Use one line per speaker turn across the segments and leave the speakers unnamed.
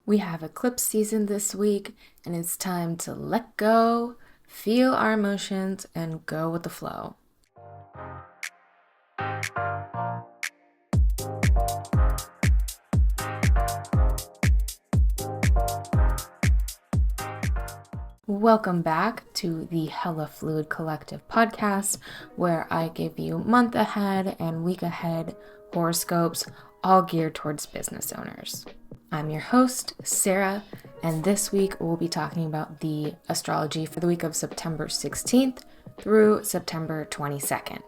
We have eclipse season this week, and it's time to let go, feel our emotions, and go with the flow. Welcome back to the Hella Fluid Collective podcast, where I give you month ahead and week ahead horoscopes, all geared towards business owners. I'm your host, Sarah, and this week we'll be talking about the astrology for the week of September 16th through September 22nd.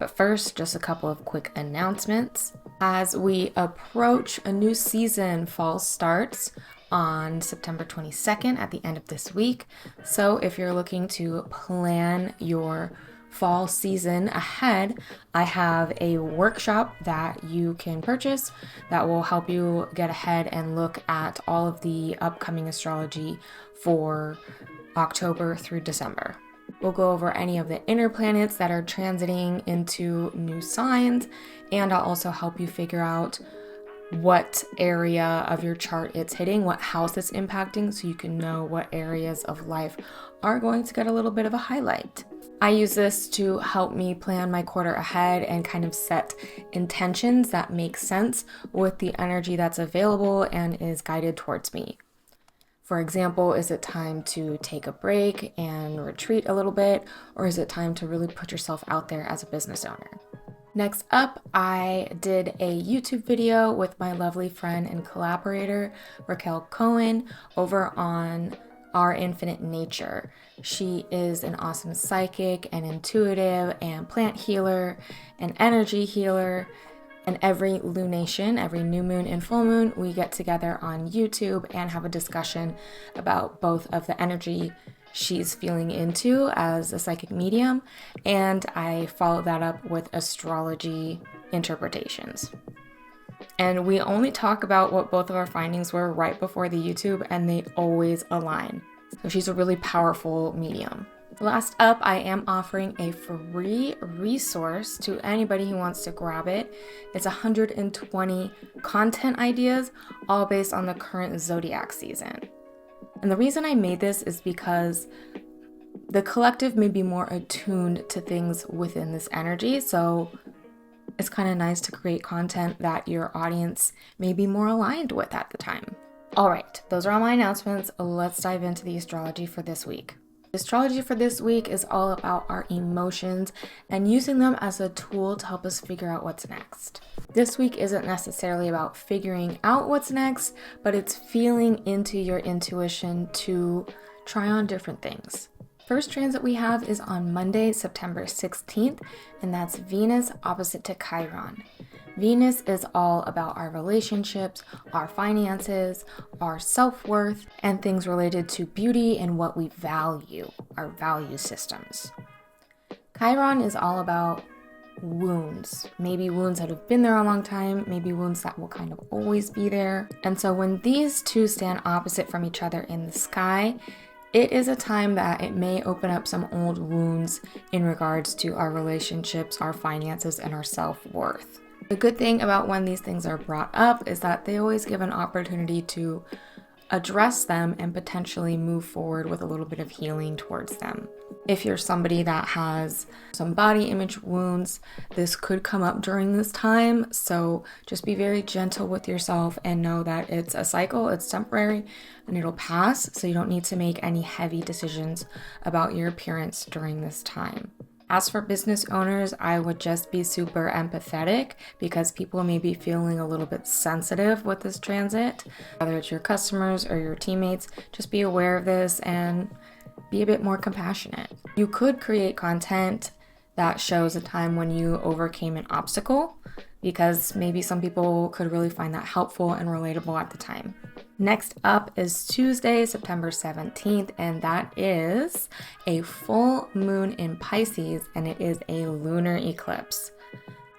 But first, just a couple of quick announcements. As we approach a new season, fall starts on September 22nd at the end of this week. So if you're looking to plan your fall season ahead, I have a workshop that you can purchase that will help you get ahead and look at all of the upcoming astrology for October through December. We'll go over any of the inner planets that are transiting into new signs, and I'll also help you figure out what area of your chart it's hitting, what house it's impacting, so you can know what areas of life are going to get a little bit of a highlight. I use this to help me plan my quarter ahead and kind of set intentions that make sense with the energy that's available and is guided towards me. For example, is it time to take a break and retreat a little bit, or is it time to really put yourself out there as a business owner? Next up, I did a YouTube video with my lovely friend and collaborator, Raquel Cohen, over on Our Infinite Nature. She is an awesome psychic and intuitive and plant healer and energy healer. And every lunation, every new moon and full moon, we get together on YouTube and have a discussion about both of the energy she's feeling into as a psychic medium, and I follow that up with astrology interpretations. And we only talk about what both of our findings were right before the YouTube, and they always align. So she's a really powerful medium. Last up, I am offering a free resource to anybody who wants to grab it. It's 120 content ideas, all based on the current zodiac season. And the reason I made this is because the collective may be more attuned to things within this energy. So it's kind of nice to create content that your audience may be more aligned with at the time. All right, those are all my announcements. Let's dive into the astrology for this week. The astrology for this week is all about our emotions and using them as a tool to help us figure out what's next. This week isn't necessarily about figuring out what's next, but it's feeling into your intuition to try on different things. First transit we have is on Monday, September 16th, and that's Venus opposite to Chiron. Venus is all about our relationships, our finances, our self-worth, and things related to beauty and what we value, our value systems. Chiron is all about wounds, maybe wounds that have been there a long time, maybe wounds that will kind of always be there. And so when these two stand opposite from each other in the sky, it is a time that it may open up some old wounds in regards to our relationships, our finances, and our self-worth. The good thing about when these things are brought up is that they always give an opportunity to address them and potentially move forward with a little bit of healing towards them. If you're somebody that has some body image wounds, this could come up during this time. So just be very gentle with yourself and know that it's a cycle, it's temporary, and it'll pass. So you don't need to make any heavy decisions about your appearance during this time. As for business owners, I would just be super empathetic because people may be feeling a little bit sensitive with this transit. Whether it's your customers or your teammates, just be aware of this and be a bit more compassionate. You could create content that shows a time when you overcame an obstacle, because maybe some people could really find that helpful and relatable at the time. Next up is Tuesday, September 17th, and that is a full moon in Pisces, and it is a lunar eclipse.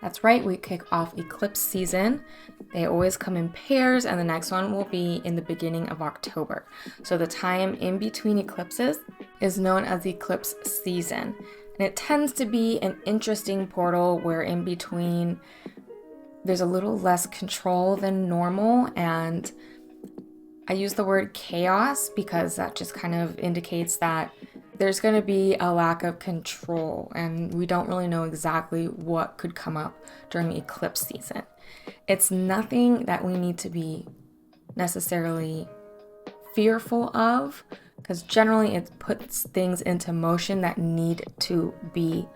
That's right, we kick off eclipse season. They always come in pairs, and the next one will be in the beginning of October. So the time in between eclipses is known as eclipse season. And it tends to be an interesting portal where in between there's a little less control than normal, and I use the word chaos because that just kind of indicates that there's going to be a lack of control and we don't really know exactly what could come up during eclipse season. It's nothing that we need to be necessarily fearful of, because generally it puts things into motion that need to be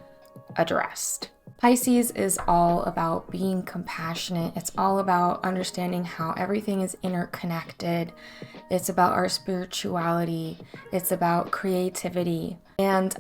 addressed. Pisces is all about being compassionate. It's all about understanding how everything is interconnected. It's about our spirituality. It's about creativity. And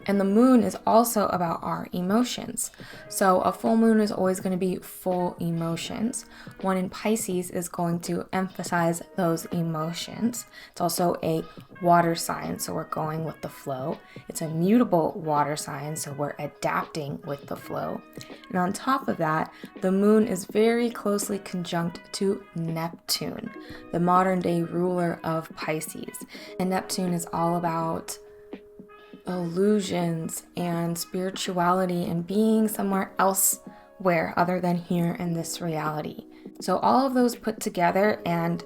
the moon is also about our emotions. So a full moon is always going to be full emotions. One in Pisces is going to emphasize those emotions. It's also a water sign, so we're going with the flow. It's a mutable water sign, so we're adapting with the flow. And on top of that, the moon is very closely conjunct to Neptune, the modern day ruler of Pisces. And Neptune is all about illusions and spirituality and being somewhere else other than here in this reality. So all of those put together, and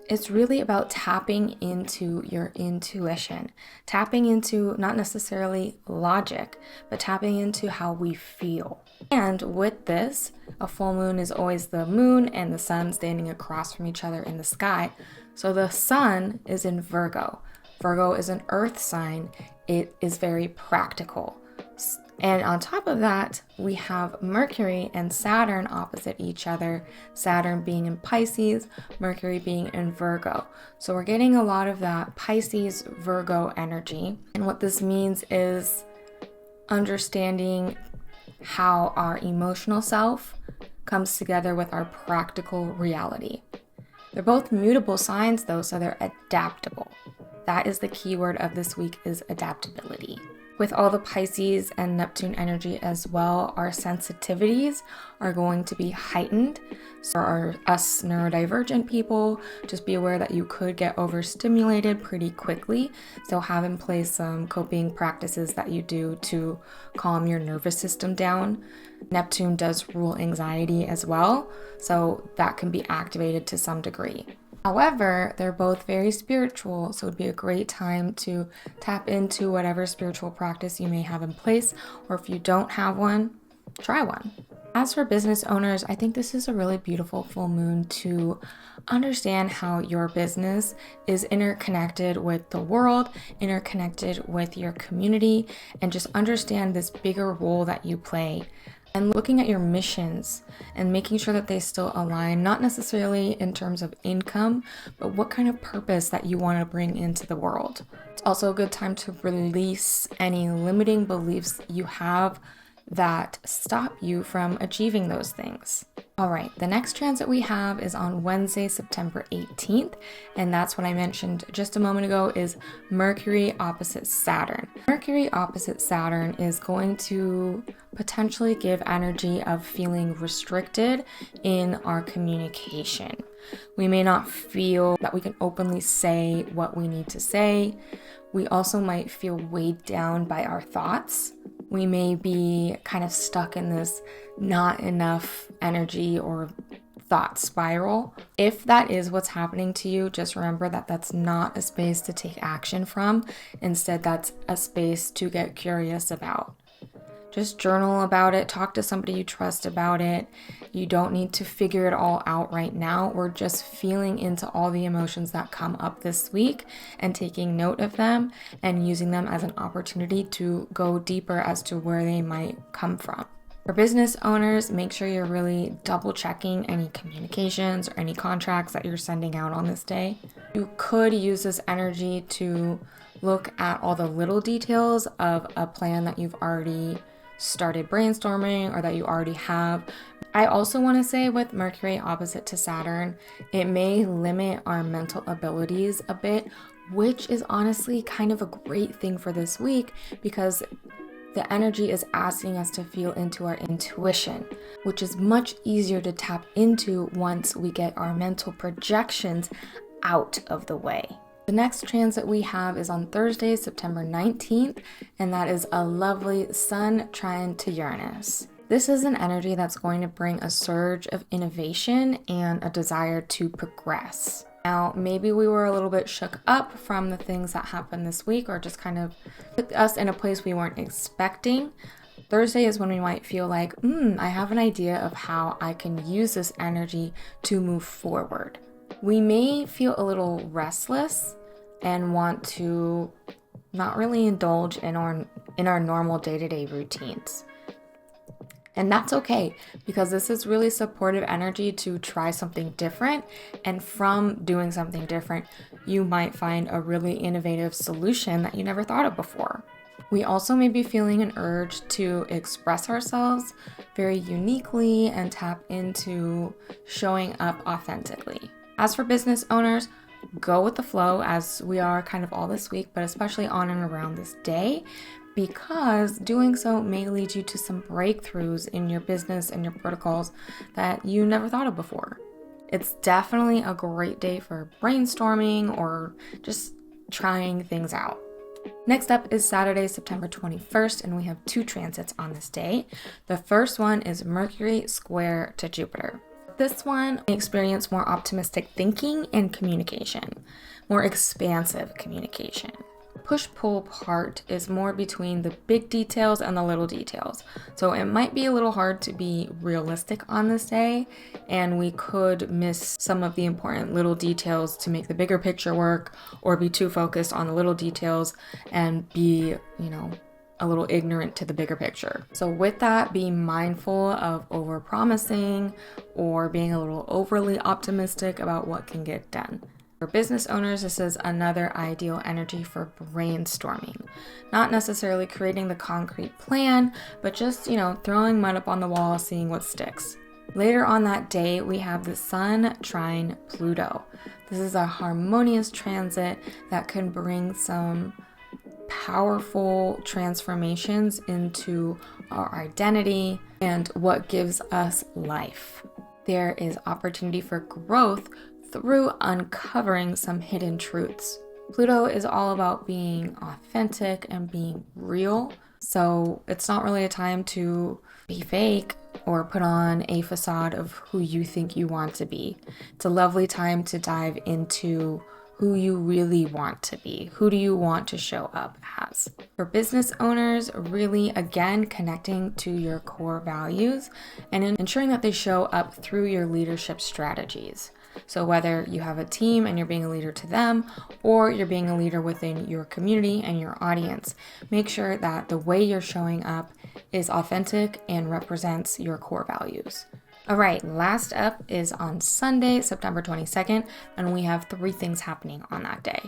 it's really about tapping into your intuition, tapping into not necessarily logic, but tapping into how we feel. And with this, a full moon is always the moon and the sun standing across from each other in the sky. So the sun is in Virgo. Virgo is an earth sign. It is very practical. And on top of that, we have Mercury and Saturn opposite each other, Saturn being in Pisces, Mercury being in Virgo. So we're getting a lot of that Pisces Virgo energy. And what this means is understanding how our emotional self comes together with our practical reality. They're both mutable signs though, so they're adaptable. That is the key word of this week, is adaptability. With all the Pisces and Neptune energy as well, our sensitivities are going to be heightened. So for us neurodivergent people, just be aware that you could get overstimulated pretty quickly. So have in place some coping practices that you do to calm your nervous system down. Neptune does rule anxiety as well, so that can be activated to some degree. However, they're both very spiritual, so it'd be a great time to tap into whatever spiritual practice you may have in place, or if you don't have one, try one. As for business owners, I think this is a really beautiful full moon to understand how your business is interconnected with the world, interconnected with your community, and just understand this bigger role that you play. And looking at your missions and making sure that they still align, not necessarily in terms of income, but what kind of purpose that you want to bring into the world. It's also a good time to release any limiting beliefs you have that stop you from achieving those things. All right, the next transit we have is on Wednesday, September 18th, and that's what I mentioned just a moment ago, is Mercury opposite Saturn. Mercury opposite Saturn is going to potentially give energy of feeling restricted in our communication. We may not feel that we can openly say what we need to say. We also might feel weighed down by our thoughts. We may be kind of stuck in this not enough energy or thought spiral. If that is what's happening to you, just remember that that's not a space to take action from. Instead, that's a space to get curious about. Just journal about it, talk to somebody you trust about it. You don't need to figure it all out right now. We're just feeling into all the emotions that come up this week and taking note of them and using them as an opportunity to go deeper as to where they might come from. For business owners, make sure you're really double checking any communications or any contracts that you're sending out on this day. You could use this energy to look at all the little details of a plan that you've already started brainstorming or that you already have. I also want to say, with Mercury opposite to Saturn, it may limit our mental abilities a bit, which is honestly kind of a great thing for this week because the energy is asking us to feel into our intuition, which is much easier to tap into once we get our mental projections out of the way. The next transit we have is on Thursday, September 19th, and that is a lovely Sun trine to Uranus. This is an energy that's going to bring a surge of innovation and a desire to progress. Now, maybe we were a little bit shook up from the things that happened this week, or just kind of put us in a place we weren't expecting. Thursday is when we might feel like, I have an idea of how I can use this energy to move forward. We may feel a little restless and want to not really indulge in our normal day-to-day routines. And that's okay, because this is really supportive energy to try something different. And from doing something different, you might find a really innovative solution that you never thought of before. We also may be feeling an urge to express ourselves very uniquely and tap into showing up authentically. As for business owners, go with the flow, as we are kind of all this week, but especially on and around this day, because doing so may lead you to some breakthroughs in your business and your protocols that you never thought of before. It's definitely a great day for brainstorming or just trying things out. Next up is Saturday, September 21st, and we have 2 transits on this day. The first one is Mercury square to Jupiter. This one, we experience more optimistic thinking and communication, more expansive communication. Push-pull part is more between the big details and the little details. So it might be a little hard to be realistic on this day, and we could miss some of the important little details to make the bigger picture work, or be too focused on the little details and be, a little ignorant to the bigger picture. So with that, be mindful of over-promising or being a little overly optimistic about what can get done. For business owners, this is another ideal energy for brainstorming. Not necessarily creating the concrete plan, but just, throwing mud up on the wall, seeing what sticks. Later on that day, we have the Sun trine Pluto. This is a harmonious transit that can bring some powerful transformations into our identity and what gives us life. There is opportunity for growth through uncovering some hidden truths. Pluto is all about being authentic and being real, so it's not really a time to be fake or put on a facade of who you think you want to be. It's a lovely time to dive into who you really want to be. Who do you want to show up as? For business owners, really, again, connecting to your core values and ensuring that they show up through your leadership strategies. So whether you have a team and you're being a leader to them, or you're being a leader within your community and your audience, make sure that the way you're showing up is authentic and represents your core values. All right, last up is on Sunday, September 22nd, and we have 3 things happening on that day.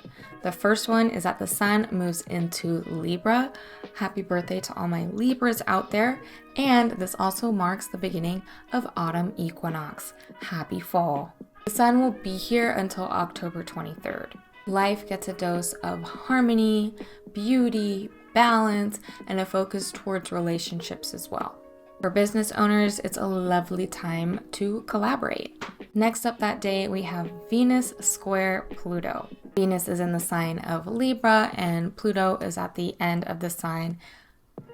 The first one is that the sun moves into Libra. Happy birthday to all my Libras out there. And this also marks the beginning of autumn equinox. Happy fall. The sun will be here until October 23rd. Life gets a dose of harmony, beauty, balance, and a focus towards relationships as well. For business owners, it's a lovely time to collaborate. Next up that day, we have Venus square Pluto. Venus is in the sign of Libra, and Pluto is at the end of the sign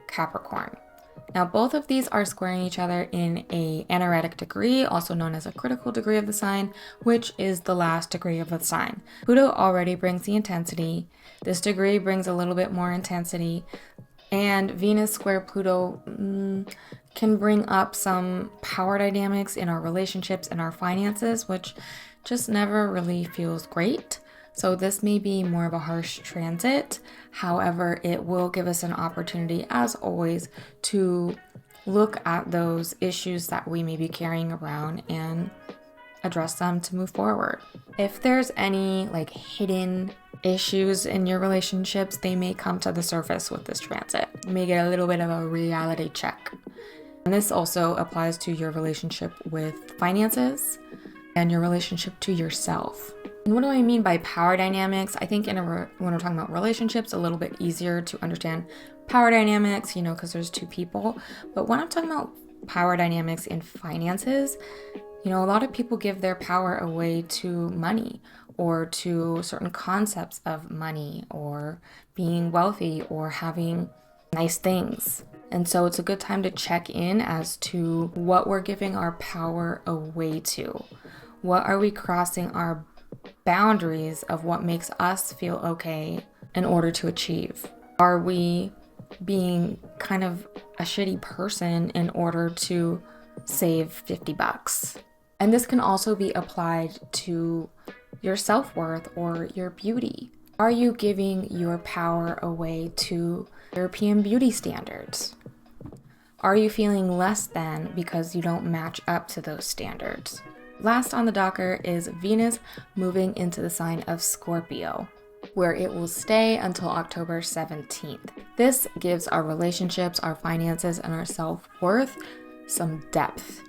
Capricorn. Now, both of these are squaring each other in an anaretic degree, also known as a critical degree of the sign, which is the last degree of the sign. Pluto already brings the intensity. This degree brings a little bit more intensity. And Venus square Pluto can bring up some power dynamics in our relationships and our finances, which just never really feels great. So this may be more of a harsh transit. However, it will give us an opportunity, as always, to look at those issues that we may be carrying around and address them to move forward. If there's any hidden issues in your relationships, they may come to the surface with this transit. You may get a little bit of a reality check. And this also applies to your relationship with finances and your relationship to yourself. And what do I mean by power dynamics? I think when we're talking about relationships, a little bit easier to understand power dynamics, because there's 2 people. But when I'm talking about power dynamics in finances, a lot of people give their power away to money or to certain concepts of money or being wealthy or having nice things. And so it's a good time to check in as to what we're giving our power away to. What are we crossing our boundaries of what makes us feel okay in order to achieve? Are we being kind of a shitty person in order to save $50? And this can also be applied to your self-worth or your beauty. Are you giving your power away to European beauty standards? Are you feeling less than because you don't match up to those standards? Last on the docker is Venus moving into the sign of Scorpio, where it will stay until October 17th. This gives our relationships, our finances, and our self-worth some depth.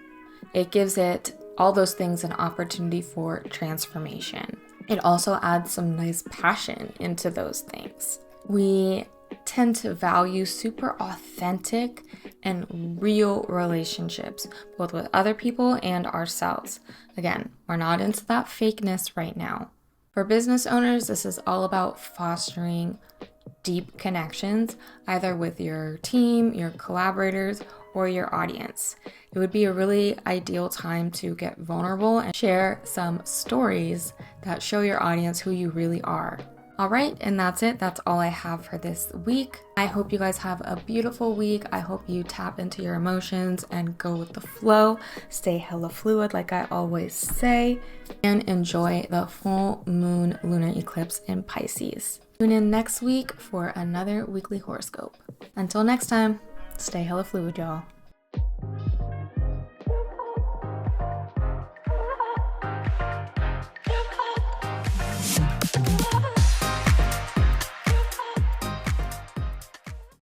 It gives it all those things an opportunity for transformation. It also adds some nice passion into those things. We tend to value super authentic and real relationships, both with other people and ourselves. Again, we're not into that fakeness right now. For business owners, this is all about fostering deep connections, either with your team, your collaborators, or your audience. It would be a really ideal time to get vulnerable and share some stories that show your audience who you really are. All right, and that's it. That's all I have for this week. I hope you guys have a beautiful week. I hope you tap into your emotions and go with the flow. Stay hella fluid, like I always say, and enjoy the full moon lunar eclipse in Pisces. Tune in next week for another weekly horoscope. Until next time, stay hella fluid, y'all.